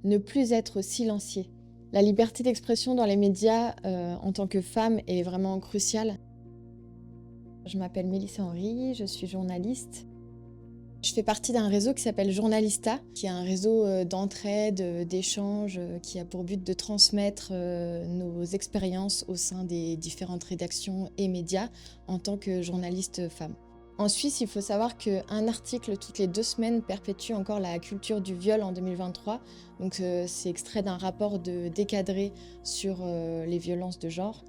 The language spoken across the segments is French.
Ne plus être silencié. La liberté d'expression dans les médias, en tant que femme est vraiment cruciale. Je m'appelle Mélissa Henry, je suis journaliste. Je fais partie d'un réseau qui s'appelle Journalista, qui est un réseau d'entraide, d'échange, qui a pour but de transmettre nos expériences au sein des différentes rédactions et médias en tant que journaliste femme. En Suisse, il faut savoir qu'un article toutes les 2 semaines perpétue encore la culture du viol en 2023. Donc c'est extrait d'un rapport de Décadré sur les violences de genre.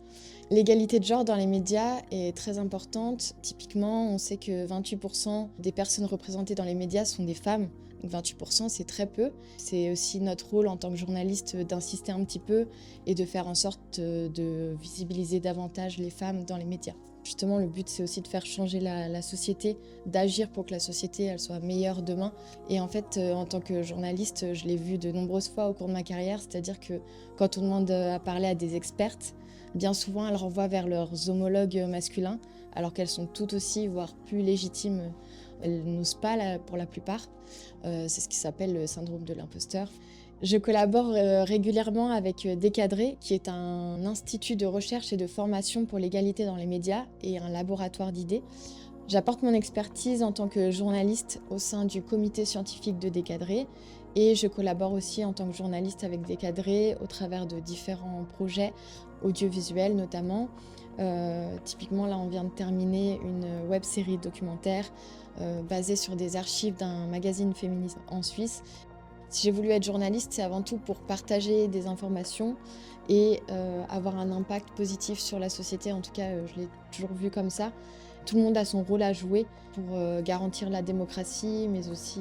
L'égalité de genre dans les médias est très importante. Typiquement, on sait que 28% des personnes représentées dans les médias sont des femmes. Donc 28%, c'est très peu. C'est aussi notre rôle en tant que journaliste d'insister un petit peu et de faire en sorte de visibiliser davantage les femmes dans les médias. Justement, le but, c'est aussi de faire changer la société, d'agir pour que la société elle soit meilleure demain. Et en fait, en tant que journaliste, je l'ai vu de nombreuses fois au cours de ma carrière, c'est-à-dire que quand on demande à parler à des expertes, bien souvent, elles renvoient vers leurs homologues masculins, alors qu'elles sont tout aussi, voire plus légitimes. Elles n'osent pas pour la plupart. C'est ce qui s'appelle le syndrome de l'imposteur. Je collabore régulièrement avec Décadré, qui est un institut de recherche et de formation pour l'égalité dans les médias et un laboratoire d'idées. J'apporte mon expertise en tant que journaliste au sein du comité scientifique de Décadré et je collabore aussi en tant que journaliste avec Décadré au travers de différents projets audiovisuels notamment. Typiquement là on vient de terminer une web-série documentaire basée sur des archives d'un magazine féministe en Suisse. Si j'ai voulu être journaliste, c'est avant tout pour partager des informations et avoir un impact positif sur la société. En tout cas, je l'ai toujours vu comme ça. Tout le monde a son rôle à jouer pour garantir la démocratie, mais aussi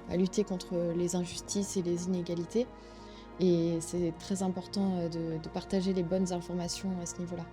lutter contre les injustices et les inégalités. Et c'est très important de partager les bonnes informations à ce niveau-là.